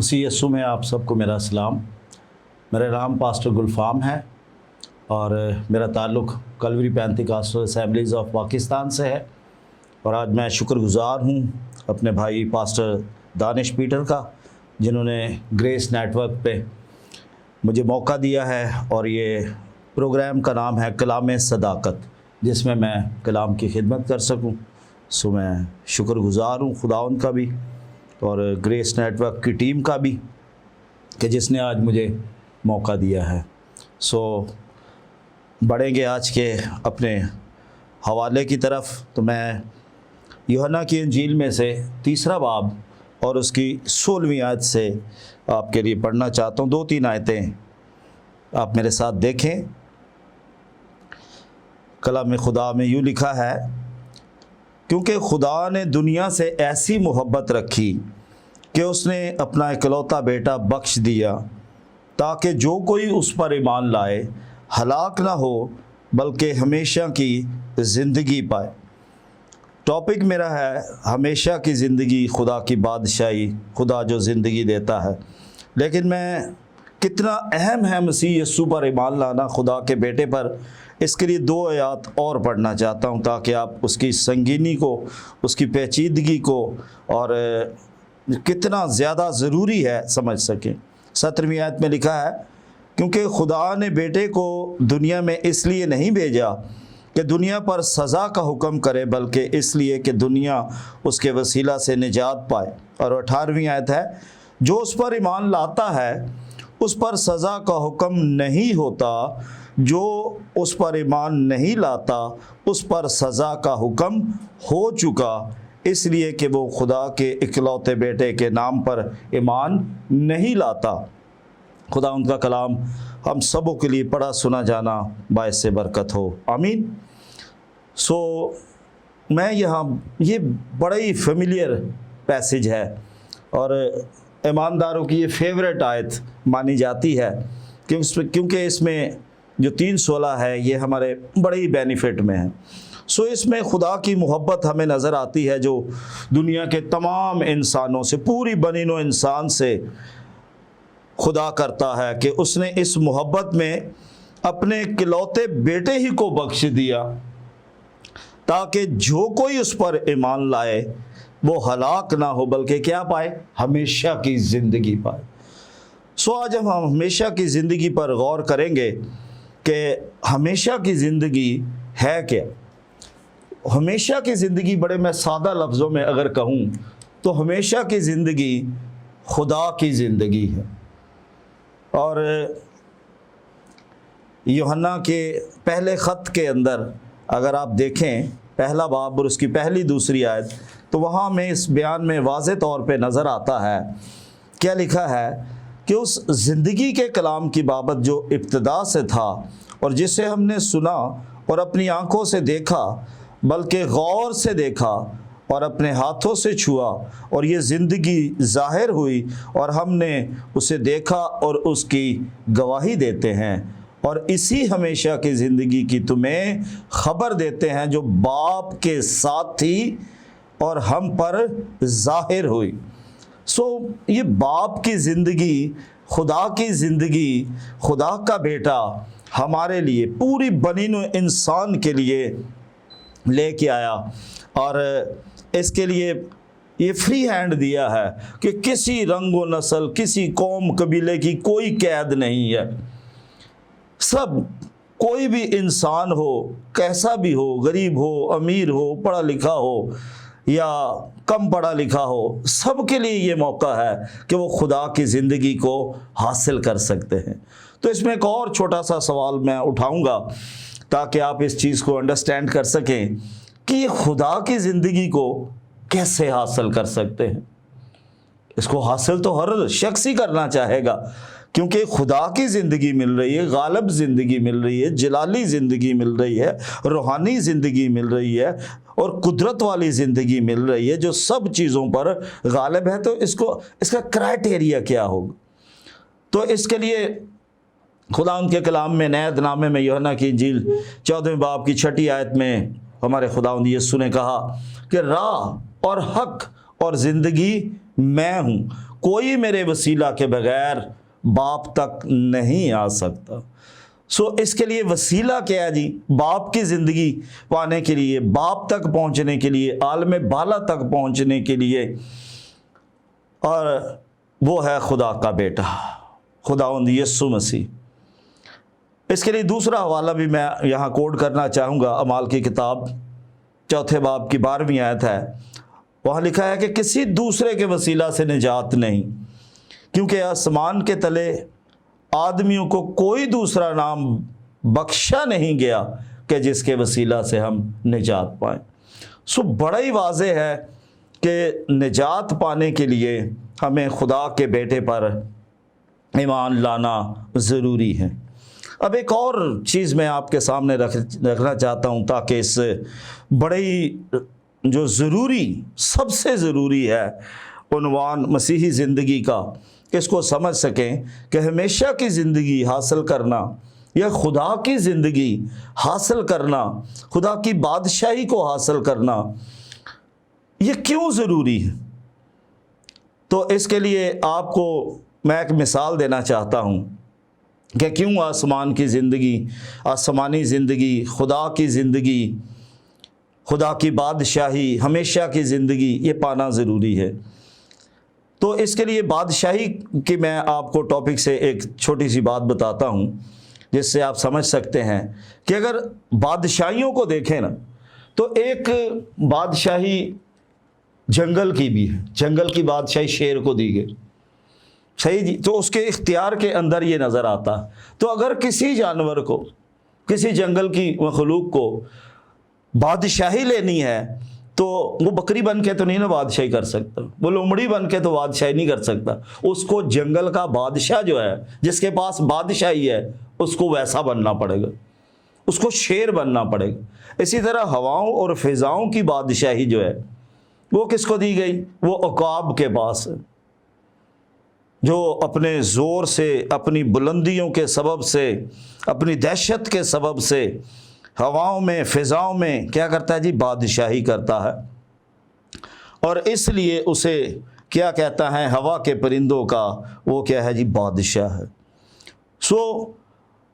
مسیح یسوع میں آپ سب کو میرا سلام۔ میرا نام پاسٹر گلفام ہے اور میرا تعلق کلوری پینتیکاسٹل اسمبلیز آف پاکستان سے ہے، اور آج میں شکر گزار ہوں اپنے بھائی پاسٹر دانش پیٹر کا، جنہوں نے گریس نیٹ ورک پہ مجھے موقع دیا ہے، اور یہ پروگرام کا نام ہے کلام صداقت، جس میں میں کلام کی خدمت کر سکوں۔ سو میں شکر گزار ہوں خداوند کا بھی اور گریس نیٹ ورک کی ٹیم کا بھی کہ جس نے آج مجھے موقع دیا ہے۔ سو بڑھیں گے آج کے اپنے حوالے کی طرف، تو میں یوحنا کی انجیل میں سے 3 باب اور اس کی 16ویں آیت سے آپ کے لیے پڑھنا چاہتا ہوں۔ 2-3 آیتیں آپ میرے ساتھ دیکھیں۔ کلام خدا میں یوں لکھا ہے، کیونکہ خدا نے دنیا سے ایسی محبت رکھی کہ اس نے اپنا اکلوتا بیٹا بخش دیا، تاکہ جو کوئی اس پر ایمان لائے ہلاک نہ ہو بلکہ ہمیشہ کی زندگی پائے۔ ٹاپک میرا ہے ہمیشہ کی زندگی، خدا کی بادشاہی، خدا جو زندگی دیتا ہے۔ لیکن میں کتنا اہم ہے مسیح یسوع پر ایمان لانا، خدا کے بیٹے پر، اس کے لیے 2 آیات اور پڑھنا چاہتا ہوں تاکہ آپ اس کی سنگینی کو، اس کی پیچیدگی کو اور کتنا زیادہ ضروری ہے سمجھ سکیں۔ 17ویں آیت میں لکھا ہے، کیونکہ خدا نے بیٹے کو دنیا میں اس لیے نہیں بھیجا کہ دنیا پر سزا کا حکم کرے، بلکہ اس لیے کہ دنیا اس کے وسیلہ سے نجات پائے۔ اور 18ویں آیت ہے، جو اس پر ایمان لاتا ہے اس پر سزا کا حکم نہیں ہوتا، جو اس پر ایمان نہیں لاتا اس پر سزا کا حکم ہو چکا، اس لیے کہ وہ خدا کے اکلوتے بیٹے کے نام پر ایمان نہیں لاتا۔ خدا ان کا کلام ہم سبوں کے لیے پڑھا سنا جانا باعث برکت ہو، آمین۔ سو میں یہاں، یہ بڑا ہی فیملیئر پیسج ہے اور ایمانداروں کی یہ فیوریٹ آیت مانی جاتی ہے، کیونکہ اس میں جو 3:16 ہے یہ ہمارے بڑے ہی بینیفٹ میں ہے۔ سو اس میں خدا کی محبت ہمیں نظر آتی ہے جو دنیا کے تمام انسانوں سے، پوری بنی نوع انسان سے خدا کرتا ہے کہ اس نے اس محبت میں اپنے اکلوتے بیٹے ہی کو بخش دیا، تاکہ جو کوئی اس پر ایمان لائے وہ ہلاک نہ ہو بلکہ کیا پائے؟ ہمیشہ کی زندگی پائے۔ سو آج ہم ہمیشہ کی زندگی پر غور کریں گے کہ ہمیشہ کی زندگی ہے کیا۔ ہمیشہ کی زندگی، بڑے میں سادہ لفظوں میں اگر کہوں تو ہمیشہ کی زندگی خدا کی زندگی ہے۔ اور یوحنا کے پہلے خط کے اندر اگر آپ دیکھیں 1 باب اور اس کی 1-2 آیت، تو وہاں میں اس بیان میں واضح طور پہ نظر آتا ہے، کیا لکھا ہے کہ اس زندگی کے کلام کی بابت جو ابتدا سے تھا اور جسے ہم نے سنا اور اپنی آنکھوں سے دیکھا، بلکہ غور سے دیکھا اور اپنے ہاتھوں سے چھوا، اور یہ زندگی ظاہر ہوئی اور ہم نے اسے دیکھا اور اس کی گواہی دیتے ہیں، اور اسی ہمیشہ کی زندگی کی تمہیں خبر دیتے ہیں جو باپ کے ساتھ تھی اور ہم پر ظاہر ہوئی۔ سو یہ باپ کی زندگی، خدا کی زندگی، خدا کا بیٹا ہمارے لیے، پوری بنی نوع انسان کے لیے لے کے آیا، اور اس کے لیے یہ فری ہینڈ دیا ہے کہ کسی رنگ و نسل، کسی قوم قبیلے کی کوئی قید نہیں ہے۔ سب، کوئی بھی انسان ہو، کیسا بھی ہو، غریب ہو، امیر ہو، پڑھا لکھا ہو یا کم پڑھا لکھا ہو، سب کے لیے یہ موقع ہے کہ وہ خدا کی زندگی کو حاصل کر سکتے ہیں۔ تو اس میں ایک اور چھوٹا سا سوال میں اٹھاؤں گا تاکہ آپ اس چیز کو انڈرسٹینڈ کر سکیں کہ یہ خدا کی زندگی کو کیسے حاصل کر سکتے ہیں۔ اس کو حاصل تو ہر شخص ہی کرنا چاہے گا، کیونکہ خدا کی زندگی مل رہی ہے، غالب زندگی مل رہی ہے، جلالی زندگی مل رہی ہے، روحانی زندگی مل رہی ہے، اور قدرت والی زندگی مل رہی ہے جو سب چیزوں پر غالب ہے۔ تو اس کا کرائٹیریا کیا ہوگا؟ تو اس کے لیے خدا ان کے کلام میں نئے نامے میں یوحنا کی انجیل 14 باب کی 6 آیت میں ہمارے خداوند یسوع نے کہا کہ راہ اور حق اور زندگی میں ہوں، کوئی میرے وسیلہ کے بغیر باپ تک نہیں آ سکتا۔ اس کے لیے وسیلہ کیا ہے جی؟ باپ کی زندگی پانے کے لیے، باپ تک پہنچنے کے لیے، عالم بالا تک پہنچنے کے لیے، اور وہ ہے خدا کا بیٹا، خداوند یسوع مسیح۔ اس کے لیے دوسرا حوالہ بھی میں یہاں کوٹ کرنا چاہوں گا۔ اعمال کی کتاب 4 باب کی 12ویں آیت ہے، وہاں لکھا ہے کہ کسی دوسرے کے وسیلہ سے نجات نہیں، کیونکہ آسمان کے تلے آدمیوں کو کوئی دوسرا نام بخشا نہیں گیا کہ جس کے وسیلہ سے ہم نجات پائیں۔ بڑا ہی واضح ہے کہ نجات پانے کے لیے ہمیں خدا کے بیٹے پر ایمان لانا ضروری ہے۔ اب ایک اور چیز میں آپ کے سامنے رکھنا چاہتا ہوں تاکہ اس بڑی جو ضروری، سب سے ضروری ہے عنوان مسیحی زندگی کا، اس کو سمجھ سکیں کہ ہمیشہ کی زندگی حاصل کرنا یا خدا کی زندگی حاصل کرنا، خدا کی بادشاہی کو حاصل کرنا، یہ کیوں ضروری ہے؟ تو اس کے لیے آپ کو میں ایک مثال دینا چاہتا ہوں کہ کیوں آسمان کی زندگی، آسمانی زندگی، خدا کی زندگی، خدا کی بادشاہی، ہمیشہ کی زندگی یہ پانا ضروری ہے۔ تو اس کے لیے بادشاہی کی میں آپ کو ٹاپک سے ایک چھوٹی سی بات بتاتا ہوں جس سے آپ سمجھ سکتے ہیں کہ اگر بادشاہیوں کو دیکھیں نا تو ایک بادشاہی جنگل کی بھی ہے، جنگل کی بادشاہی شیر کو دی گئی، صحیح جی، تو اس کے اختیار کے اندر یہ نظر آتا۔ تو اگر کسی جانور کو، کسی جنگل کی مخلوق کو بادشاہی لینی ہے تو وہ بکری بن کے تو نہیں نا بادشاہی کر سکتا، وہ لومڑی بن کے تو بادشاہی نہیں کر سکتا، اس کو جنگل کا بادشاہ جو ہے، جس کے پاس بادشاہی ہے، اس کو ویسا بننا پڑے گا، اس کو شیر بننا پڑے گا۔ اسی طرح ہواؤں اور فضاؤں کی بادشاہی جو ہے وہ کس کو دی گئی؟ وہ عقاب کے پاس ہے، جو اپنے زور سے، اپنی بلندیوں کے سبب سے، اپنی دہشت کے سبب سے ہواؤں میں، فضاؤں میں کیا کرتا ہے جی؟ بادشاہی کرتا ہے۔ اور اس لیے اسے کیا کہتا ہے؟ ہوا کے پرندوں کا وہ کیا ہے جی؟ بادشاہ ہے۔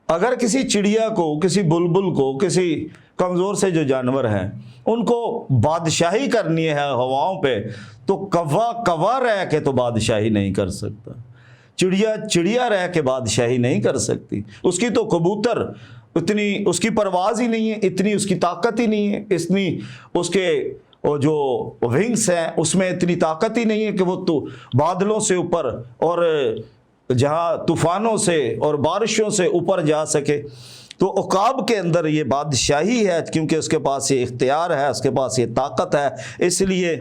اگر کسی چڑیا کو، کسی بلبل کو، کسی کمزور سے جو جانور ہیں ان کو بادشاہی کرنی ہے ہواؤں پہ، تو کوا رہ کے تو بادشاہی نہیں کر سکتا، چڑیا رہ کے بادشاہی نہیں کر سکتی، اس کی تو کبوتر اتنی اس کی پرواز ہی نہیں ہے، اتنی اس کی طاقت ہی نہیں ہے، اتنی اس کے جو ونگس ہیں اس میں اتنی طاقت ہی نہیں ہے کہ وہ تو بادلوں سے اوپر اور جہاں طوفانوں سے اور بارشوں سے اوپر جا سکے۔ تو عقاب کے اندر یہ بادشاہی ہے، کیونکہ اس کے پاس یہ اختیار ہے، اس کے پاس یہ طاقت ہے، اس لیے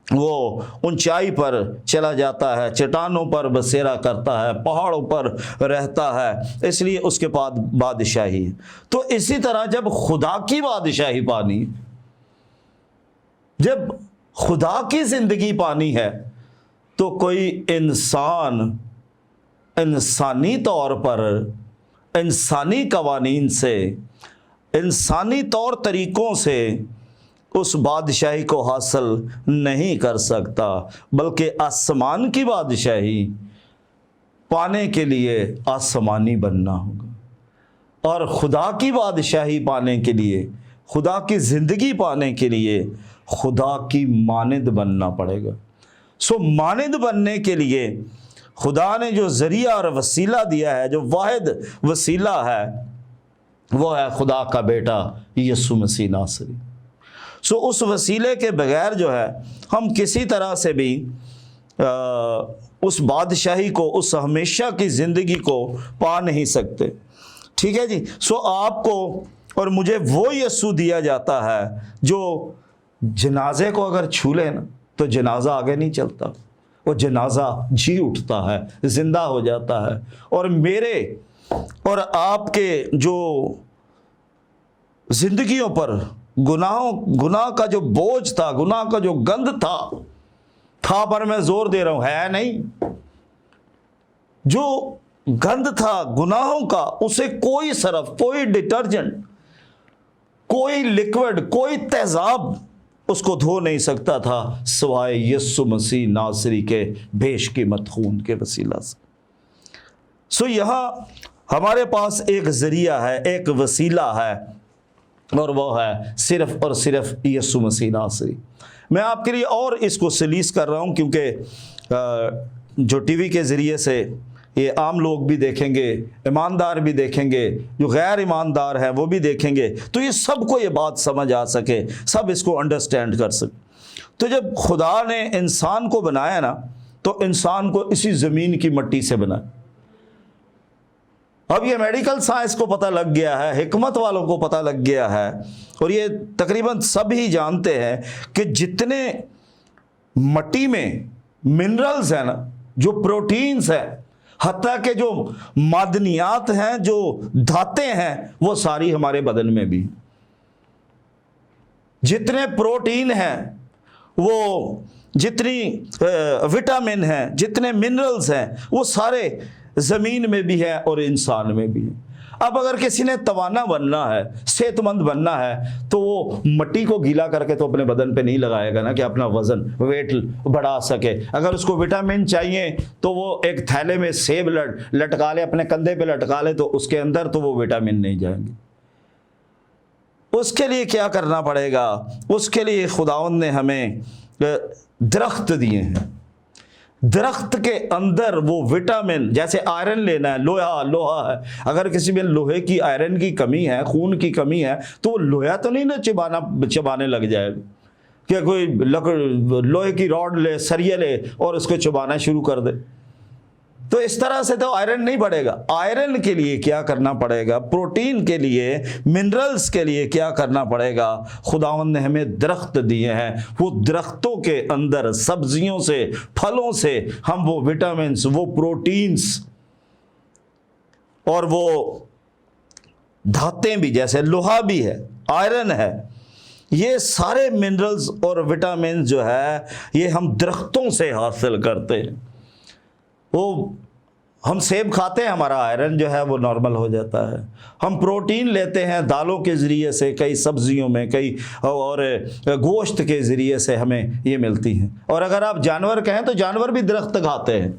وہ اونچائی پر چلا جاتا ہے، چٹانوں پر بسیرا کرتا ہے، پہاڑوں پر رہتا ہے، اس لیے اس کے پاس بادشاہی ہے۔ تو اسی طرح جب خدا کی بادشاہی پانی، جب خدا کی زندگی پانی ہے، تو کوئی انسان انسانی طور پر، انسانی قوانین سے، انسانی طور طریقوں سے اس بادشاہی کو حاصل نہیں کر سکتا، بلکہ آسمان کی بادشاہی پانے کے لیے آسمانی بننا ہوگا، اور خدا کی بادشاہی پانے کے لیے، خدا کی زندگی پانے کے لیے خدا کی مانند بننا پڑے گا۔ مانند بننے کے لیے خدا نے جو ذریعہ اور وسیلہ دیا ہے، جو واحد وسیلہ ہے، وہ ہے خدا کا بیٹا یسوع مسیح ناصری۔ اس وسیلے کے بغیر جو ہے ہم کسی طرح سے بھی اس بادشاہی کو، اس ہمیشہ کی زندگی کو پا نہیں سکتے، ٹھیک ہے جی۔ آپ کو اور مجھے وہ یسوع دیا جاتا ہے جو جنازے کو اگر چھو لے نا تو جنازہ آگے نہیں چلتا، وہ جنازہ جی اٹھتا ہے، زندہ ہو جاتا ہے، اور میرے اور آپ کے جو زندگیوں پر گناہ کا جو بوجھ تھا، گناہ کا جو گند تھا پر میں زور دے رہا ہوں، ہے نہیں، جو گند تھا گناہوں کا، اسے کوئی صرف، کوئی ڈٹرجنٹ، کوئی لکوڈ، کوئی تیزاب اس کو دھو نہیں سکتا تھا سوائے یسوع مسیح ناصری کے بیش قیمت خون کے وسیلہ سے۔ سو یہاں ہمارے پاس ایک ذریعہ ہے، ایک وسیلہ ہے، اور وہ ہے صرف اور صرف یسوع مسیح ناصری۔ میں آپ کے لیے اور اس کو سلیس کر رہا ہوں، کیونکہ جو ٹی وی کے ذریعے سے یہ عام لوگ بھی دیکھیں گے، ایماندار بھی دیکھیں گے، جو غیر ایماندار ہیں وہ بھی دیکھیں گے، تو یہ سب کو یہ بات سمجھ آ سکے، سب اس کو انڈرسٹینڈ کر سکے۔ تو جب خدا نے انسان کو بنایا نا، تو انسان کو اسی زمین کی مٹی سے بنایا۔ اب یہ میڈیکل سائنس کو پتہ لگ گیا ہے، حکمت والوں کو پتہ لگ گیا ہے، اور یہ تقریباً سب ہی جانتے ہیں کہ جتنے مٹی میں منرلز ہیں نا، جو پروٹینز ہیں، حتیٰ کہ جو معدنیات ہیں، جو دھاتیں ہیں، وہ ساری ہمارے بدن میں بھی۔ جتنے پروٹین ہیں، وہ جتنی وٹامن ہیں، جتنے منرلز ہیں، وہ سارے زمین میں بھی ہے اور انسان میں بھی ہے۔ اب اگر کسی نے توانا بننا ہے، صحت مند بننا ہے، تو وہ مٹی کو گیلا کر کے تو اپنے بدن پہ نہیں لگائے گا نا کہ اپنا وزن ویٹ بڑھا سکے۔ اگر اس کو وٹامن چاہیے تو وہ ایک تھیلے میں سیب لٹکا لے، اپنے کندھے پہ لٹکا لے، تو اس کے اندر تو وہ وٹامن نہیں جائیں گے۔ اس کے لیے کیا کرنا پڑے گا؟ اس کے لیے خداوند نے ہمیں درخت دیے ہیں۔ درخت کے اندر وہ وٹامن، جیسے آئرن لینا ہے، لوہا ہے، اگر کسی میں لوہے کی آئرن کی کمی ہے، خون کی کمی ہے، تو وہ لوہا تو نہیں نا چبانے لگ جائے گا کہ کوئی لوہے کی راڈ لے، سریا لے اور اس کو چبانا شروع کر دے، تو اس طرح سے تو آئرن نہیں بڑھے گا۔ آئرن کے لیے کیا کرنا پڑے گا؟ پروٹین کے لیے، منرلز کے لیے کیا کرنا پڑے گا؟ خداوند نے ہمیں درخت دیے ہیں، وہ درختوں کے اندر سبزیوں سے، پھلوں سے ہم وہ وٹامنز، وہ پروٹینز اور وہ دھاتیں بھی، جیسے لوہا بھی ہے، آئرن ہے، یہ سارے منرلز اور وٹامنز جو ہے یہ ہم درختوں سے حاصل کرتے ہیں۔ وہ ہم سیب کھاتے ہیں، ہمارا آئرن جو ہے وہ نارمل ہو جاتا ہے۔ ہم پروٹین لیتے ہیں دالوں کے ذریعے سے، کئی سبزیوں میں، کئی اور گوشت کے ذریعے سے ہمیں یہ ملتی ہیں۔ اور اگر آپ جانور کہیں تو جانور بھی درخت کھاتے ہیں۔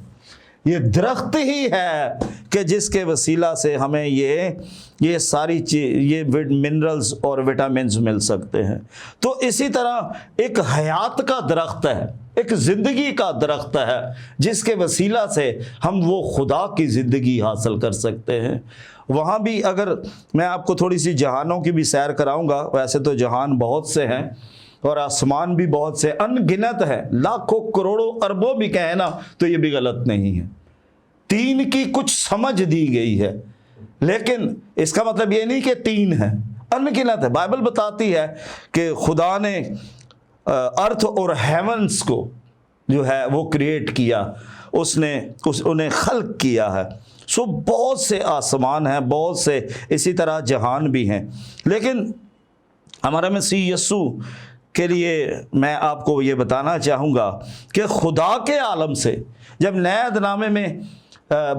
یہ درخت ہی ہے کہ جس کے وسیلہ سے ہمیں یہ ساری یہ منرلز اور وٹامنز مل سکتے ہیں۔ تو اسی طرح ایک حیات کا درخت ہے، ایک زندگی کا درخت ہے، جس کے وسیلہ سے ہم وہ خدا کی زندگی حاصل کر سکتے ہیں۔ وہاں بھی اگر میں آپ کو تھوڑی سی جہانوں کی بھی سیر کراؤں گا، ویسے تو جہان بہت سے ہیں اور آسمان بھی بہت سے، ان گنت ہے، لاکھوں کروڑوں اربوں بھی کہیں نا تو یہ بھی غلط نہیں ہے۔ تین کی کچھ سمجھ دی گئی ہے، لیکن اس کا مطلب یہ نہیں کہ تین ہے، ان گنت ہے۔ بائبل بتاتی ہے کہ خدا نے ارتھ اور ہیونز کو جو ہے وہ کریٹ کیا، اس نے انہیں خلق کیا ہے۔ سو بہت سے آسمان ہیں، بہت سے اسی طرح جہان بھی ہیں، لیکن ہمارا مسیح یسوع کے لیے میں آپ کو یہ بتانا چاہوں گا کہ خدا کے عالم سے جب نئے عہد نامے میں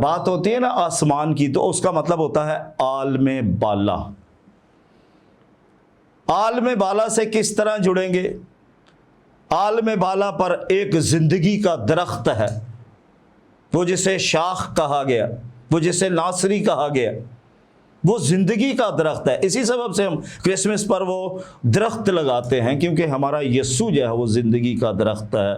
بات ہوتی ہے نا آسمان کی، تو اس کا مطلب ہوتا ہے عالم بالا۔ عالم بالا سے کس طرح جڑیں گے؟ عالم بالا پر ایک زندگی کا درخت ہے، وہ جسے شاخ کہا گیا، وہ جسے ناصری کہا گیا، وہ زندگی کا درخت ہے۔ اسی سبب سے ہم کرسمس پر وہ درخت لگاتے ہیں، کیونکہ ہمارا یسوع جو ہے وہ زندگی کا درخت ہے۔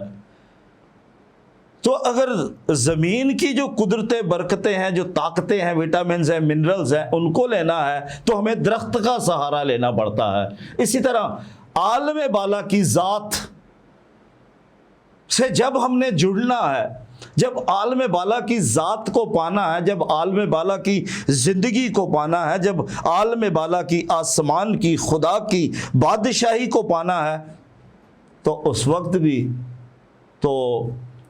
تو اگر زمین کی جو قدرتیں، برکتیں ہیں، جو طاقتیں ہیں، وٹامنز ہیں، منرلز ہیں، ان کو لینا ہے تو ہمیں درخت کا سہارا لینا پڑتا ہے۔ اسی طرح عالم بالا کی ذات سے جب ہم نے جڑنا ہے، جب عالم بالا کی ذات کو پانا ہے، جب عالم بالا کی زندگی کو پانا ہے، جب عالم بالا کی آسمان کی خدا کی بادشاہی کو پانا ہے، تو اس وقت بھی تو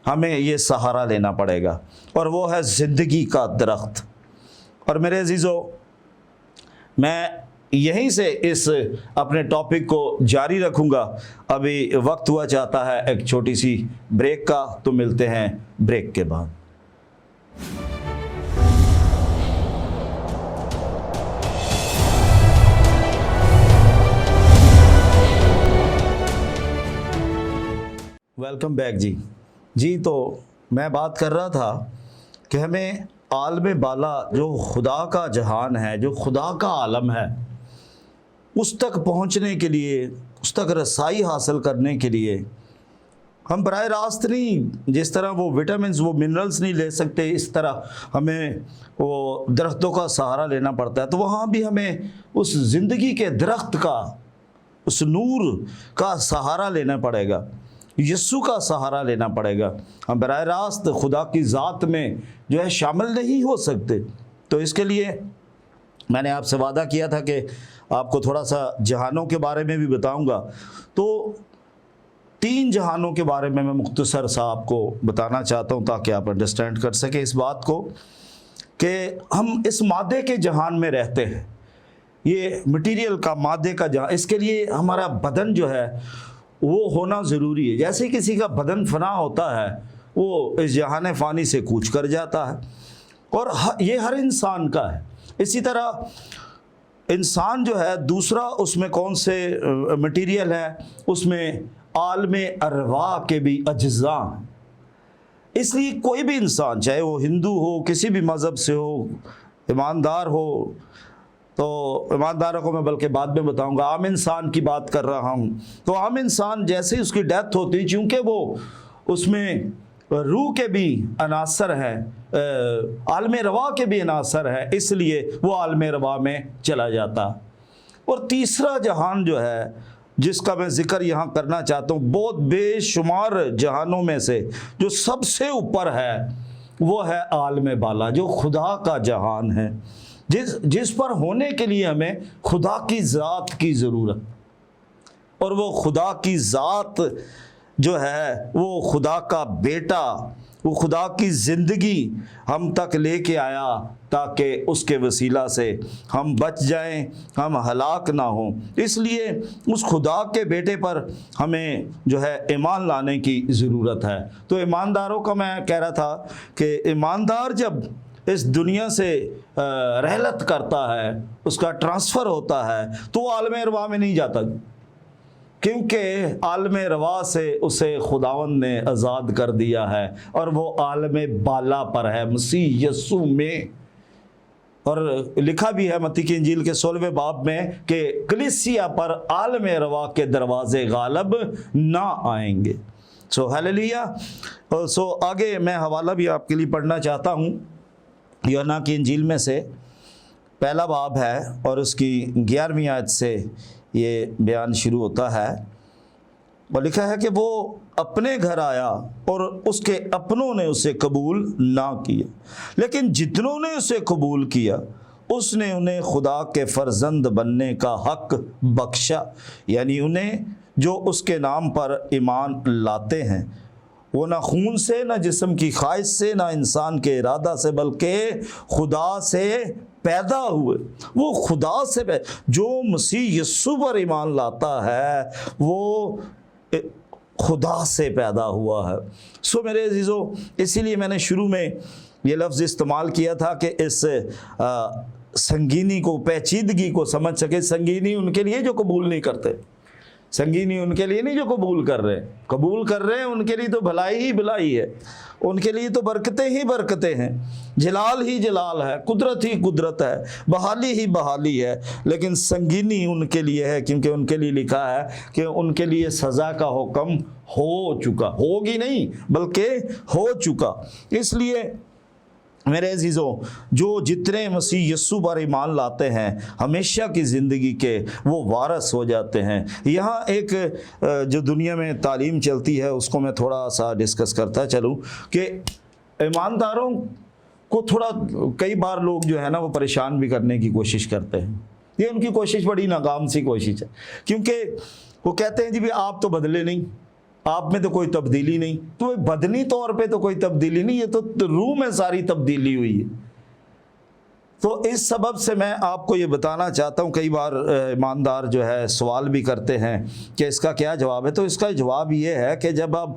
ہمیں یہ سہارا لینا پڑے گا، اور وہ ہے زندگی کا درخت۔ اور میرے عزیزو، میں یہیں سے اس اپنے ٹاپک کو جاری رکھوں گا۔ ابھی وقت ہوا چاہتا ہے ایک چھوٹی سی بریک کا، تو ملتے ہیں بریک کے بعد۔ ویلکم بیک جی تو میں بات کر رہا تھا کہ ہمیں عالم بالا جو خدا کا جہان ہے، جو خدا کا عالم ہے، اس تک پہنچنے کے لیے، اس تک رسائی حاصل کرنے کے لیے ہم براہ راست نہیں، جس طرح وہ وٹامنز، وہ منرلز نہیں لے سکتے، اس طرح ہمیں وہ درختوں کا سہارا لینا پڑتا ہے۔ تو وہاں بھی ہمیں اس زندگی کے درخت کا، اس نور کا سہارا لینا پڑے گا، یسوع کا سہارا لینا پڑے گا۔ ہم براہ راست خدا کی ذات میں جو ہے شامل نہیں ہو سکتے۔ تو اس کے لیے میں نے آپ سے وعدہ کیا تھا کہ آپ کو تھوڑا سا جہانوں کے بارے میں بھی بتاؤں گا۔ تو 3 جہانوں کے بارے میں مختصر سا آپ کو بتانا چاہتا ہوں تاکہ آپ انڈرسٹینڈ کر سکیں اس بات کو کہ ہم اس مادے کے جہان میں رہتے ہیں، یہ مٹیریل کا، مادے کا جہان۔ اس کے لیے ہمارا بدن جو ہے وہ ہونا ضروری ہے۔ جیسے کسی کا بدن فنا ہوتا ہے، وہ اس جہان فانی سے کوچ کر جاتا ہے، اور یہ ہر انسان کا ہے۔ اسی طرح انسان جو ہے دوسرا، اس میں کون سے مٹیریل ہے؟ اس میں عالم ارواح کے بھی اجزاء ہیں۔ اس لیے کوئی بھی انسان، چاہے وہ ہندو ہو، کسی بھی مذہب سے ہو، ایماندار ہو، تو ایمانداروں کو میں بلکہ بعد میں بتاؤں گا، عام انسان کی بات کر رہا ہوں۔ تو عام انسان جیسے ہی اس کی ڈیتھ ہوتی، چونکہ وہ اس میں روح کے بھی عناصر ہیں، عالم رواح کے بھی عناصر ہیں، اس لیے وہ عالم رواح میں چلا جاتا۔ اور تیسرا جہان جو ہے، جس کا میں ذکر یہاں کرنا چاہتا ہوں، بہت بے شمار جہانوں میں سے جو سب سے اوپر ہے، وہ ہے عالم بالا، جو خدا کا جہان ہے، جس پر ہونے کے لیے ہمیں خدا کی ذات کی ضرورت۔ اور وہ خدا کی ذات جو ہے، وہ خدا کا بیٹا، وہ خدا کی زندگی ہم تک لے کے آیا تاکہ اس کے وسیلہ سے ہم بچ جائیں، ہم ہلاک نہ ہوں۔ اس لیے اس خدا کے بیٹے پر ہمیں جو ہے ایمان لانے کی ضرورت ہے۔ تو ایمانداروں کا میں کہہ رہا تھا کہ ایماندار جب اس دنیا سے رحلت کرتا ہے، اس کا ٹرانسفر ہوتا ہے، تو وہ عالم ارواح میں نہیں جاتا، کیونکہ عالم رواح سے اسے خداوند نے آزاد کر دیا ہے، اور وہ عالم بالا پر ہے، مسیح یسوع میں۔ اور لکھا بھی ہے متی کی انجیل کے 16ویں باب میں کہ کلیسیا پر عالم رواح کے دروازے غالب نہ آئیں گے۔ سو ہلیلویا۔ سو آگے میں حوالہ بھی آپ کے لیے پڑھنا چاہتا ہوں، یوحنا کی انجیل میں سے پہلا باب ہے، اور اس کی 11ویں آیت سے یہ بیان شروع ہوتا ہے، اور لکھا ہے کہ وہ اپنے گھر آیا اور اس کے اپنوں نے اسے قبول نہ کیا، لیکن جتنوں نے اسے قبول کیا اس نے انہیں خدا کے فرزند بننے کا حق بخشا، یعنی انہیں جو اس کے نام پر ایمان لاتے ہیں، وہ نہ خون سے، نہ جسم کی خواہش سے، نہ انسان کے ارادہ سے، بلکہ خدا سے پیدا ہوئے۔ وہ خدا سے جو مسیح یسوع پر ایمان لاتا ہے، وہ خدا سے پیدا ہوا ہے۔ سو میرے عزیزو، اسی لیے میں نے شروع میں یہ لفظ استعمال کیا تھا کہ اس سنگینی کو، پیچیدگی کو سمجھ سکے۔ سنگینی ان کے لیے جو قبول نہیں کرتے، سنگینی ان کے لیے نہیں جو قبول کر رہے ہیں، ان کے لیے تو بھلائی ہی بھلائی ہے، ان کے لیے تو برکتیں ہی برکتیں ہیں، جلال ہی جلال ہے، قدرت ہی قدرت ہے، بحالی ہی بحالی ہے۔ لیکن سنگینی ان کے لیے ہے، کیونکہ ان کے لیے لکھا ہے کہ ان کے لیے سزا کا حکم ہو چکا، ہوگی نہیں بلکہ ہو چکا۔ اس لیے میرے عزیزوں، جو جتنے مسیح یسوع پر ایمان لاتے ہیں، ہمیشہ کی زندگی کے وہ وارث ہو جاتے ہیں۔ یہاں ایک جو دنیا میں تعلیم چلتی ہے، اس کو میں تھوڑا سا ڈسکس کرتا چلوں کہ ایمانداروں کو تھوڑا کئی بار لوگ جو ہے نا، وہ پریشان بھی کرنے کی کوشش کرتے ہیں۔ یہ ان کی کوشش بڑی ناکام سی کوشش ہے، کیونکہ وہ کہتے ہیں جی بھی آپ تو بدلے نہیں، آپ میں تو کوئی تبدیلی نہیں۔ تو بدنی طور پہ تو کوئی تبدیلی نہیں، یہ تو روح میں ساری تبدیلی ہوئی ہے۔ تو اس سبب سے میں آپ کو یہ بتانا چاہتا ہوں، کئی بار ایماندار جو ہے سوال بھی کرتے ہیں کہ اس کا کیا جواب ہے۔ تو اس کا جواب یہ ہے کہ جب آپ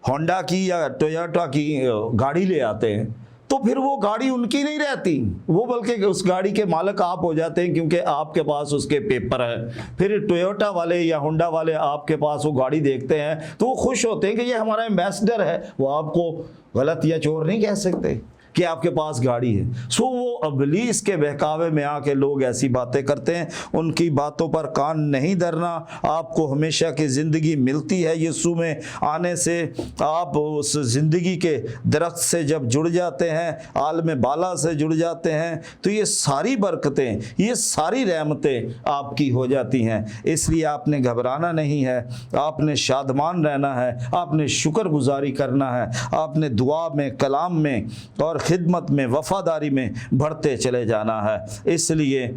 ہونڈا کی یا ٹویوٹا کی گاڑی لے آتے ہیں، تو پھر وہ گاڑی ان کی نہیں رہتی، وہ بلکہ اس گاڑی کے مالک آپ ہو جاتے ہیں، کیونکہ آپ کے پاس اس کے پیپر ہے۔ پھر ٹویوٹا والے یا ہونڈا والے آپ کے پاس وہ گاڑی دیکھتے ہیں تو وہ خوش ہوتے ہیں کہ یہ ہمارا ایمبیسڈر ہے، وہ آپ کو غلط یا چور نہیں کہہ سکتے کہ آپ کے پاس گاڑی ہے۔ وہ ابلیس کے بہکاوے میں آ کے لوگ ایسی باتیں کرتے ہیں، ان کی باتوں پر کان نہیں دھرنا۔ آپ کو ہمیشہ کی زندگی ملتی ہے یسوع میں آنے سے، آپ اس زندگی کے درخت سے جب جڑ جاتے ہیں، عالم بالا سے جڑ جاتے ہیں، تو یہ ساری برکتیں، یہ ساری رحمتیں آپ کی ہو جاتی ہیں۔ اس لیے آپ نے گھبرانا نہیں ہے، آپ نے شادمان رہنا ہے، آپ نے شکر گزاری کرنا ہے، آپ نے دعا میں، کلام میں اور خدمت میں، وفاداری میں بڑھتے چلے جانا ہے۔ اس لیے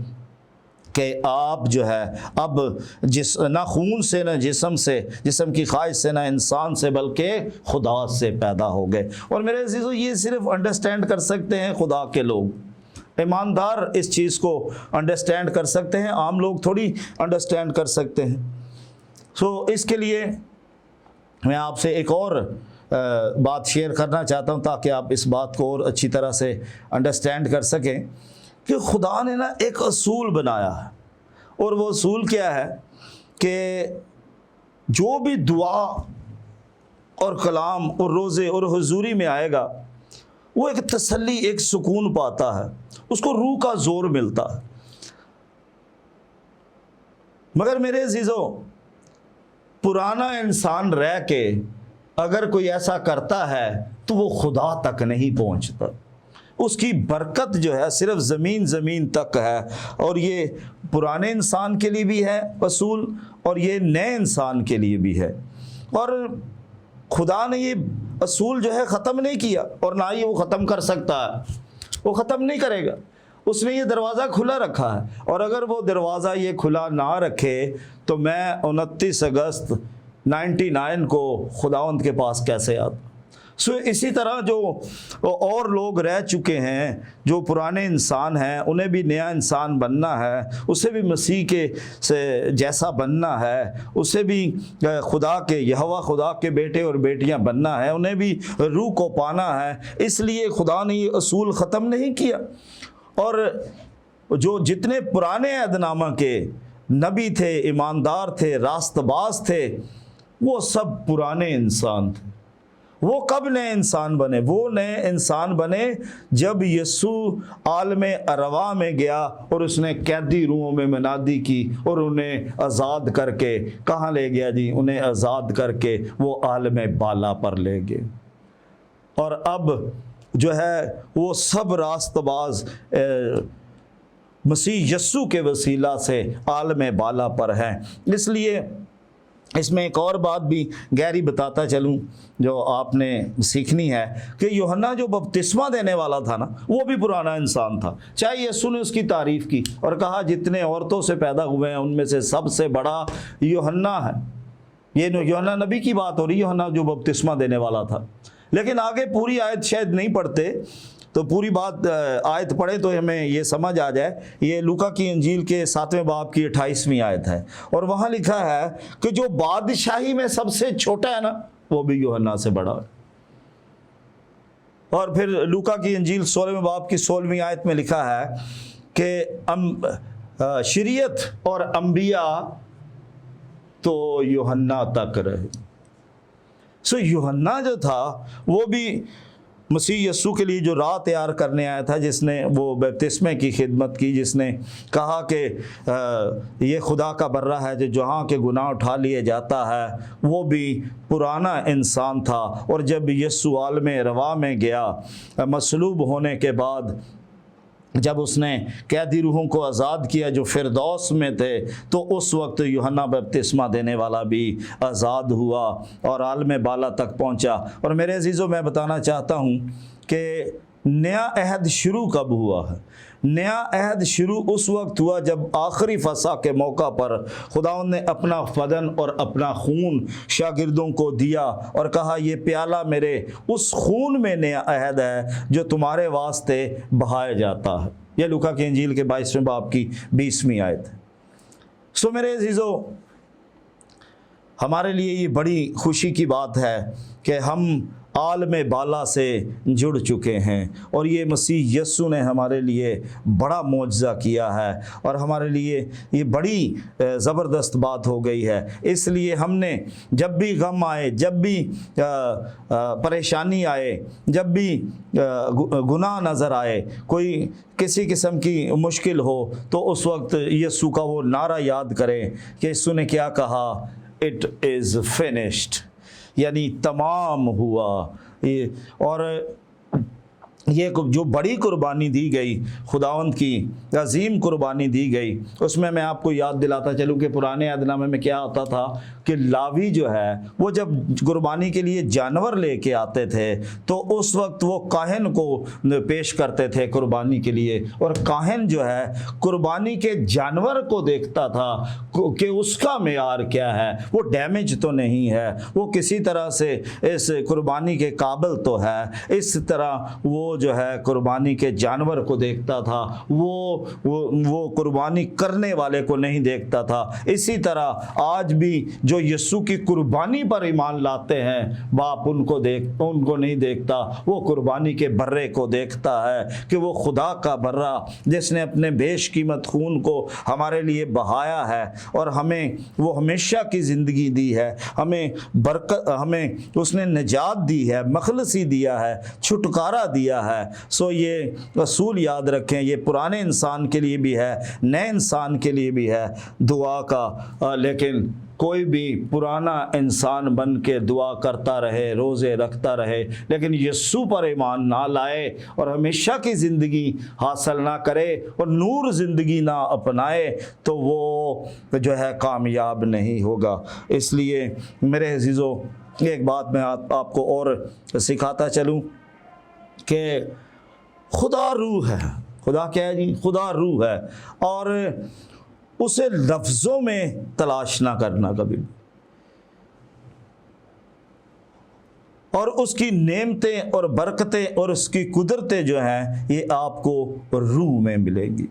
کہ آپ جو ہے اب نہ خون سے، نہ جسم سے، جسم کی خواہش سے، نہ انسان سے، بلکہ خدا سے پیدا ہو گئے۔ اور میرے عزیزو، یہ صرف انڈرسٹینڈ کر سکتے ہیں خدا کے لوگ، ایماندار اس چیز کو انڈرسٹینڈ کر سکتے ہیں، عام لوگ تھوڑی انڈرسٹینڈ کر سکتے ہیں۔ اس کے لیے میں آپ سے ایک اور بات شیئر کرنا چاہتا ہوں تاکہ آپ اس بات کو اور اچھی طرح سے انڈرسٹینڈ کر سکیں کہ خدا نے ایک اصول بنایا ہے، اور وہ اصول کیا ہے کہ جو بھی دعا اور کلام اور روزے اور حضوری میں آئے گا وہ ایک تسلی، ایک سکون پاتا ہے، اس کو روح کا زور ملتا ہے۔ مگر میرے عزیزو، پرانا انسان رہ کے اگر کوئی ایسا کرتا ہے تو وہ خدا تک نہیں پہنچتا، اس کی برکت جو ہے صرف زمین تک ہے۔ اور یہ پرانے انسان کے لیے بھی ہے اصول، اور یہ نئے انسان کے لیے بھی ہے۔ اور خدا نے یہ اصول جو ہے ختم نہیں کیا، اور نہ ہی وہ ختم کر سکتا ہے، وہ ختم نہیں کرے گا۔ اس نے یہ دروازہ کھلا رکھا ہے، اور اگر وہ دروازہ یہ کھلا نہ رکھے تو میں 29 اگست 99 کو خداوند کے پاس کیسے آتا۔ اسی طرح جو اور لوگ رہ چکے ہیں، جو پرانے انسان ہیں، انہیں بھی نیا انسان بننا ہے، اسے بھی مسیح کے سے جیسا بننا ہے، اسے بھی خدا کے، یہوہ خدا کے بیٹے اور بیٹیاں بننا ہے، انہیں بھی روح کو پانا ہے۔ اس لیے خدا نے یہ اصول ختم نہیں کیا۔ اور جو جتنے پرانے عہد نامہ کے نبی تھے، ایماندار تھے، راست باز تھے، وہ سب پرانے انسان تھے۔ وہ کب نئے انسان بنے؟ وہ نئے انسان بنے جب یسوع عالم ارواح میں گیا اور اس نے قیدی روحوں میں منادی کی اور انہیں آزاد کر کے کہاں لے گیا جی؟ انہیں آزاد کر کے وہ عالم بالا پر لے گئے۔ اور اب جو ہے وہ سب راست باز مسیح یسوع کے وسیلہ سے عالم بالا پر ہیں۔ اس لیے اس میں ایک اور بات بھی گہری بتاتا چلوں جو آپ نے سیکھنی ہے کہ یوحنا جو بپتسمہ دینے والا تھا نا، وہ بھی پرانا انسان تھا۔ چاہے یسوع نے اس کی تعریف کی اور کہا جتنے عورتوں سے پیدا ہوئے ہیں ان میں سے سب سے بڑا یوحنا ہے۔ یہ یوحنا نبی کی بات ہو رہی ہے، یوحنا جو بپتسمہ دینے والا تھا۔ لیکن آگے پوری آیت شاید نہیں پڑھتے تو پوری بات آیت پڑھے تو ہمیں یہ سمجھ آ جائے۔ یہ لوکا کی انجیل کے 7ویں باب کی 28ویں آیت ہے، اور وہاں لکھا ہے کہ جو بادشاہی میں سب سے چھوٹا ہے نا، وہ بھی یوحنا سے بڑا ہے۔ اور پھر لوکا کی انجیل 16ویں باب کی 16ویں آیت میں لکھا ہے کہ شریعت اور انبیاء تو یوحنا تک رہے۔ یوحنا جو تھا وہ بھی مسیح یسوع کے لیے جو راہ تیار کرنے آیا تھا، جس نے وہ بپتسمے کی خدمت کی، جس نے کہا کہ یہ خدا کا برہ ہے جو جہاں کے گناہ اٹھا لیے جاتا ہے، وہ بھی پرانا انسان تھا۔ اور جب یسوع عالم ارواح میں گیا مصلوب ہونے کے بعد، جب اس نے قیدی روحوں کو آزاد کیا جو فردوس میں تھے، تو اس وقت یوحنا بپتسمہ دینے والا بھی آزاد ہوا اور عالم بالا تک پہنچا۔ اور میرے عزیزوں، میں بتانا چاہتا ہوں کہ نیا عہد شروع کب ہوا ہے؟ نیا عہد شروع اس وقت ہوا جب آخری فسح کے موقع پر خداوند نے اپنا بدن اور اپنا خون شاگردوں کو دیا اور کہا یہ پیالہ میرے اس خون میں نیا عہد ہے جو تمہارے واسطے بہایا جاتا ہے۔ یہ لوکا کی انجیل کے 22ویں باب کی 20ویں آیت ہے۔ میرے عزیزو، ہمارے لیے یہ بڑی خوشی کی بات ہے کہ ہم عالم بالا سے جڑ چکے ہیں، اور یہ مسیح یسوع نے ہمارے لیے بڑا معجزہ کیا ہے اور ہمارے لیے یہ بڑی زبردست بات ہو گئی ہے۔ اس لیے ہم نے جب بھی غم آئے، جب بھی پریشانی آئے، جب بھی گناہ نظر آئے، کوئی کسی قسم کی مشکل ہو، تو اس وقت یسوع کا وہ نعرہ یاد کریں کہ یسوع نے کیا کہا، اٹ از فنشڈ، یعنی تمام ہوا۔ اور یہ جو بڑی قربانی دی گئی، خداوند کی عظیم قربانی دی گئی، اس میں میں آپ کو یاد دلاتا چلوں کہ پرانے عہد نامے میں کیا ہوتا تھا کہ لاوی جو ہے وہ جب قربانی کے لیے جانور لے کے آتے تھے تو اس وقت وہ کاہن کو پیش کرتے تھے قربانی کے لیے، اور کاہن جو ہے قربانی کے جانور کو دیکھتا تھا کہ اس کا معیار کیا ہے، وہ ڈیمیج تو نہیں ہے، وہ کسی طرح سے اس قربانی کے قابل تو ہے۔ اس طرح وہ جو ہے قربانی کے جانور کو دیکھتا تھا، وہ قربانی کرنے والے کو نہیں دیکھتا تھا۔ اسی طرح آج بھی جو یسوع کی قربانی پر ایمان لاتے ہیں، باپ ان کو نہیں دیکھتا، وہ قربانی کے برے کو دیکھتا ہے کہ وہ خدا کا برا جس نے اپنے بیش قیمت خون کو ہمارے لیے بہایا ہے اور ہمیں وہ ہمیشہ کی زندگی دی ہے، ہمیں برکت، ہمیں اس نے نجات دی ہے، مخلصی دیا ہے، چھٹکارا دیا ہے۔ سو یہ اصول یاد رکھیں، یہ پرانے انسان کے لیے بھی ہے، نئے انسان کے لیے بھی ہے دعا کا۔ لیکن کوئی بھی پرانا انسان بن کے دعا کرتا رہے، روزے رکھتا رہے، لیکن یسوع پر ایمان نہ لائے اور ہمیشہ کی زندگی حاصل نہ کرے اور نور زندگی نہ اپنائے، تو وہ جو ہے کامیاب نہیں ہوگا۔ اس لیے میرے عزیزو، ایک بات میں آپ کو اور سکھاتا چلوں کہ خدا روح ہے۔ خدا کیا ہے جی؟ خدا روح ہے، اور اسے لفظوں میں تلاش نہ کرنا کبھی بھی، اور اس کی نعمتیں اور برکتیں اور اس کی قدرتیں جو ہیں یہ آپ کو روح میں ملیں گی،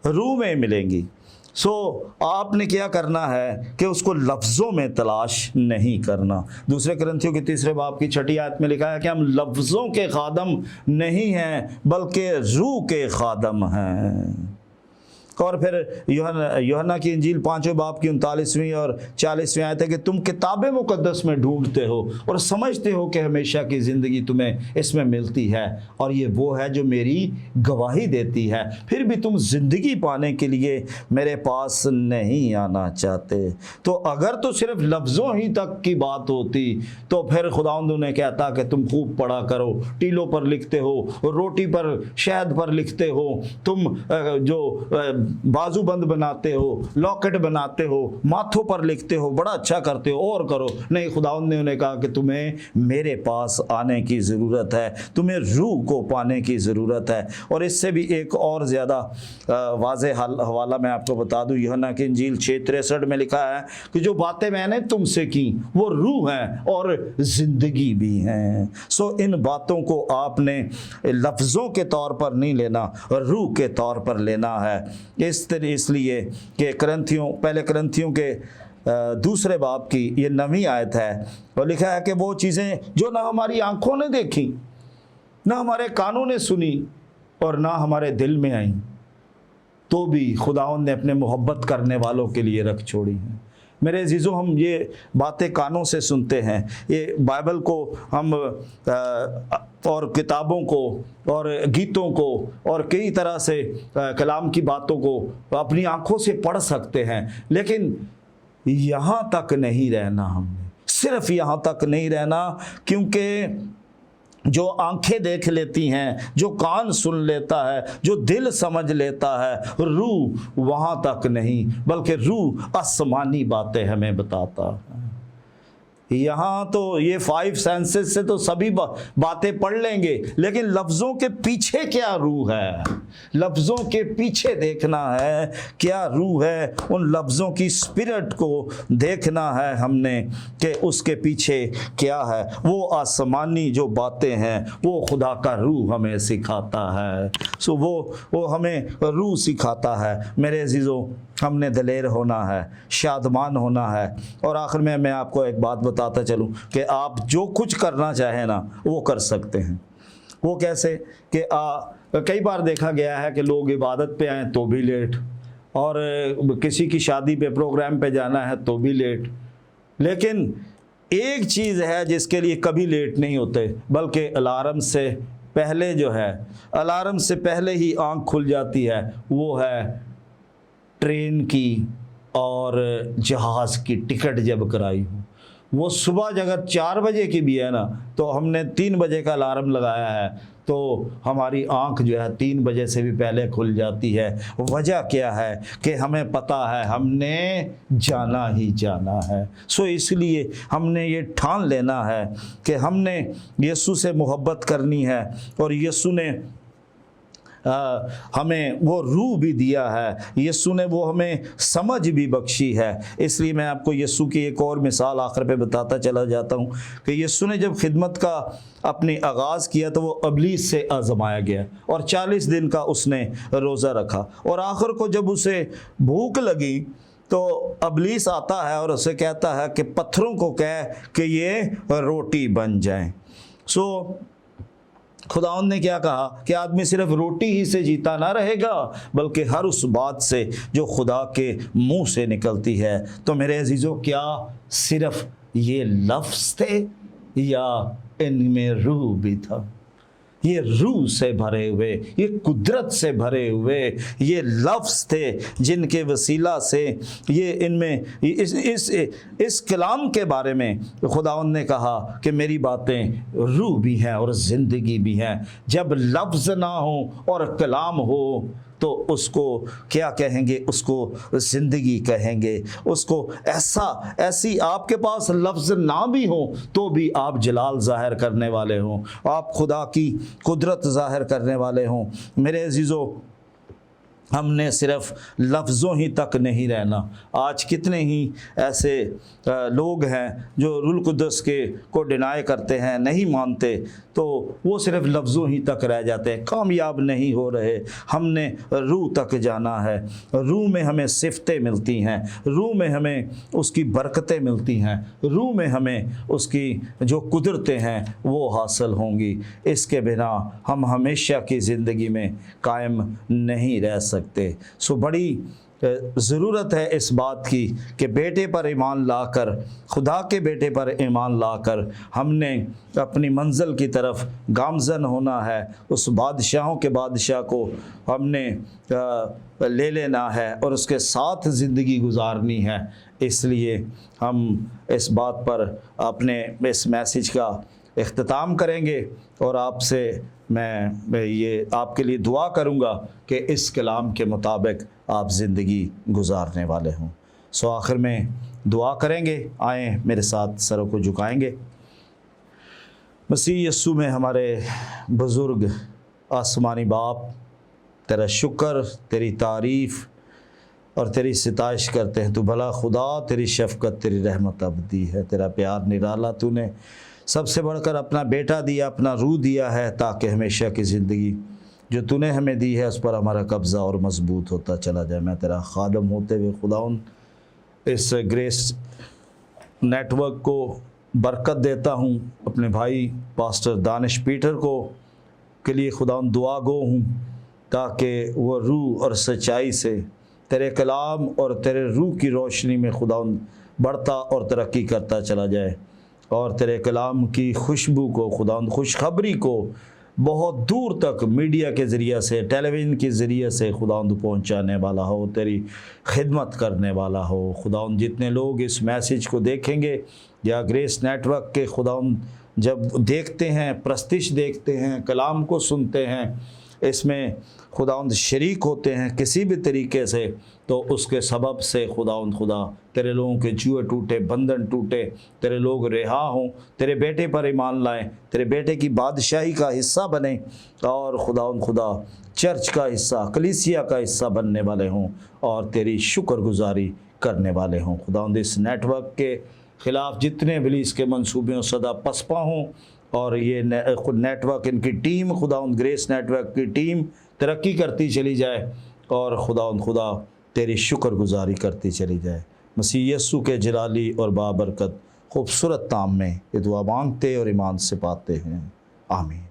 روح میں ملیں گی۔ سو آپ نے کیا کرنا ہے کہ اس کو لفظوں میں تلاش نہیں کرنا۔ دوسرے کرنتھیوں کے 3 باب کی 6 آیت میں لکھا ہے کہ ہم لفظوں کے خادم نہیں ہیں بلکہ روح کے خادم ہیں۔ اور پھر یوحنا کی انجیل 5 باب کی 39ویں اور 40ویں آیت ہے کہ تم کتاب مقدس میں ڈھونڈتے ہو اور سمجھتے ہو کہ ہمیشہ کی زندگی تمہیں اس میں ملتی ہے، اور یہ وہ ہے جو میری گواہی دیتی ہے، پھر بھی تم زندگی پانے کے لیے میرے پاس نہیں آنا چاہتے۔ تو اگر تو صرف لفظوں ہی تک کی بات ہوتی تو پھر خداوند نے کہتا کہ تم خوب پڑھا کرو، ٹیلوں پر لکھتے ہو، روٹی پر، شہد پر لکھتے ہو، تم جو بازو بند بناتے ہو، لاکٹ بناتے ہو، ماتھوں پر لکھتے ہو، بڑا اچھا کرتے ہو، اور کرو۔ نہیں، خداوند نے انہیں کہا کہ تمہیں میرے پاس آنے کی ضرورت ہے، تمہیں روح کو پانے کی ضرورت ہے۔ اور اس سے بھی ایک اور زیادہ واضح حوالہ میں آپ کو بتا دوں، یوحنا کی انجیل 6:63 میں لکھا ہے کہ جو باتیں میں نے تم سے کی وہ روح ہیں اور زندگی بھی ہیں۔ سو ان باتوں کو آپ نے لفظوں کے طور پر نہیں لینا، روح کے طور پر لینا ہے۔ اس لیے کہ پہلے کرنتھیوں کے 2 باب کی یہ 9ویں آیت ہے، اور لکھا ہے کہ وہ چیزیں جو نہ ہماری آنکھوں نے دیکھی، نہ ہمارے کانوں نے سنی، اور نہ ہمارے دل میں آئیں، تو بھی خداوند نے اپنے محبت کرنے والوں کے لیے رکھ چھوڑی ہیں۔ میرے عزیزوں، ہم یہ باتیں کانوں سے سنتے ہیں، یہ بائبل کو ہم اور کتابوں کو اور گیتوں کو اور کئی طرح سے کلام کی باتوں کو اپنی آنکھوں سے پڑھ سکتے ہیں، لیکن یہاں تک نہیں رہنا، ہم نے صرف یہاں تک نہیں رہنا، کیونکہ جو آنکھیں دیکھ لیتی ہیں، جو کان سن لیتا ہے، جو دل سمجھ لیتا ہے، روح وہاں تک نہیں، بلکہ روح آسمانی باتیں ہمیں بتاتا ہے۔ یہاں تو یہ 5 سینسز سے تو سبھی باتیں پڑھ لیں گے، لیکن لفظوں کے پیچھے کیا روح ہے، لفظوں کے پیچھے دیکھنا ہے کیا روح ہے، ان لفظوں کی اسپرٹ کو دیکھنا ہے ہم نے کہ اس کے پیچھے کیا ہے۔ وہ آسمانی جو باتیں ہیں وہ خدا کا روح ہمیں سکھاتا ہے۔ سو وہ ہمیں روح سکھاتا ہے۔ میرے عزیزوں، ہم نے دلیر ہونا ہے، شادمان ہونا ہے۔ اور آخر میں آپ کو ایک بات بتا بتاتا چلوں کہ آپ جو کچھ کرنا چاہیں نا وہ کر سکتے ہیں۔ وہ کیسے کہ کئی بار دیکھا گیا ہے کہ لوگ عبادت پہ آئیں تو بھی لیٹ، اور کسی کی شادی پہ پروگرام پہ جانا ہے تو بھی لیٹ، لیکن ایک چیز ہے جس کے لیے کبھی لیٹ نہیں ہوتے، بلکہ الارم سے پہلے جو ہے، الارم سے پہلے ہی آنکھ کھل جاتی ہے، وہ ہے ٹرین کی اور جہاز کی ٹکٹ جب کرائی ہو۔ وہ صبح اگر 4 بجے کی بھی ہے نا تو ہم نے 3 بجے کا الارم لگایا ہے تو ہماری آنکھ جو ہے 3 بجے سے بھی پہلے کھل جاتی ہے۔ وجہ کیا ہے کہ ہمیں پتہ ہے ہم نے جانا ہی جانا ہے، سو اس لیے ہم نے یہ ٹھان لینا ہے کہ ہم نے یسوع سے محبت کرنی ہے، اور یسوع نے ہمیں وہ روح بھی دیا ہے، یسوع نے وہ ہمیں سمجھ بھی بخشی ہے۔ اس لیے میں آپ کو یسوع کی ایک اور مثال آخر پہ بتاتا چلا جاتا ہوں کہ یسوع نے جب خدمت کا اپنی آغاز کیا تو وہ ابلیس سے آزمایا گیا، اور 40 دن کا اس نے روزہ رکھا، اور آخر کو جب اسے بھوک لگی تو ابلیس آتا ہے اور اسے کہتا ہے کہ پتھروں کو کہہ کہ یہ روٹی بن جائیں۔ سو خداوند نے کیا کہا کہ آدمی صرف روٹی ہی سے جیتا نہ رہے گا بلکہ ہر اس بات سے جو خدا کے منہ سے نکلتی ہے۔ تو میرے عزیزو، کیا صرف یہ لفظ تھے یا ان میں روح بھی تھا؟ یہ روح سے بھرے ہوئے، یہ قدرت سے بھرے ہوئے یہ لفظ تھے جن کے وسیلہ سے یہ ان میں اس کلام کے بارے میں خداوند نے کہا کہ میری باتیں روح بھی ہیں اور زندگی بھی ہیں۔ جب لفظ نہ ہو اور کلام ہو تو اس کو کیا کہیں گے؟ اس کو زندگی کہیں گے۔ اس کو ایسی آپ کے پاس لفظ نہ بھی ہوں تو بھی آپ جلال ظاہر کرنے والے ہوں، آپ خدا کی قدرت ظاہر کرنے والے ہوں۔ میرے عزیزو، ہم نے صرف لفظوں ہی تک نہیں رہنا۔ آج کتنے ہی ایسے لوگ ہیں جو روح القدس کو ڈینائی کرتے ہیں، نہیں مانتے، تو وہ صرف لفظوں ہی تک رہ جاتے ہیں، کامیاب نہیں ہو رہے۔ ہم نے روح تک جانا ہے، روح میں ہمیں صفتیں ملتی ہیں، روح میں ہمیں اس کی برکتیں ملتی ہیں، روح میں ہمیں اس کی جو قدرتیں ہیں وہ حاصل ہوں گی۔ اس کے بنا ہم ہمیشہ کی زندگی میں قائم نہیں رہ سکتے۔ سو بڑی ضرورت ہے اس بات کی کہ بیٹے پر ایمان لا کر، خدا کے بیٹے پر ایمان لا کر ہم نے اپنی منزل کی طرف گامزن ہونا ہے۔ اس بادشاہوں کے بادشاہ کو ہم نے لے لینا ہے اور اس کے ساتھ زندگی گزارنی ہے۔ اس لیے ہم اس بات پر اپنے اس میسیج کا اختتام کریں گے، اور آپ سے میں یہ آپ کے لیے دعا کروں گا کہ اس کلام کے مطابق آپ زندگی گزارنے والے ہوں۔ سو آخر میں دعا کریں گے، آئیں میرے ساتھ سروں کو جھکائیں گے۔ مسیح یسوع میں ہمارے بزرگ آسمانی باپ، تیرا شکر، تیری تعریف اور تیری ستائش کرتے ہیں۔ تو بھلا خدا، تیری شفقت، تیری رحمت ابدی ہے، تیرا پیار نرالا۔ تو نے سب سے بڑھ کر اپنا بیٹا دیا، اپنا روح دیا ہے، تاکہ ہمیشہ کی زندگی جو تو نے ہمیں دی ہے اس پر ہمارا قبضہ اور مضبوط ہوتا چلا جائے۔ میں تیرا خادم ہوتے ہوئے خداوند اس گریس نیٹ ورک کو برکت دیتا ہوں، اپنے بھائی پاسٹر دانش پیٹر کے لیے خداوند دعا گو ہوں، تاکہ وہ روح اور سچائی سے تیرے کلام اور تیرے روح کی روشنی میں خداوند بڑھتا اور ترقی کرتا چلا جائے، اور تیرے کلام کی خوشبو کو خداوند، خوشخبری کو بہت دور تک میڈیا کے ذریعے سے، ٹیلی ویژن کے ذریعے سے خداوند پہنچانے والا ہو، تیری خدمت کرنے والا ہو۔ خداوند جتنے لوگ اس میسیج کو دیکھیں گے یا گریس نیٹ ورک کے خداوند جب دیکھتے ہیں، پرستش دیکھتے ہیں، کلام کو سنتے ہیں، اس میں خداوند شریک ہوتے ہیں کسی بھی طریقے سے، تو اس کے سبب سے خداوند خدا تیرے لوگوں کے جوئے ٹوٹے، بندھن ٹوٹے، تیرے لوگ رہا ہوں، تیرے بیٹے پر ایمان لائیں، تیرے بیٹے کی بادشاہی کا حصہ بنیں، اور خداوند خدا چرچ کا حصہ، کلیسیا کا حصہ بننے والے ہوں، اور تیری شکر گزاری کرنے والے ہوں۔ خداوند اس نیٹ ورک کے خلاف جتنے ابلیس کے منصوبوں سدا پسپا ہوں، اور یہ نیٹ ورک، ان کی ٹیم، خداوند گریس نیٹ ورک کی ٹیم ترقی کرتی چلی جائے، اور خداوند خدا تیری شکر گزاری کرتی چلی جائے۔ مسیح یسوع کے جلالی اور بابرکت خوبصورت نام میں یہ دعا مانگتے اور ایمان سے پاتے ہیں، آمین۔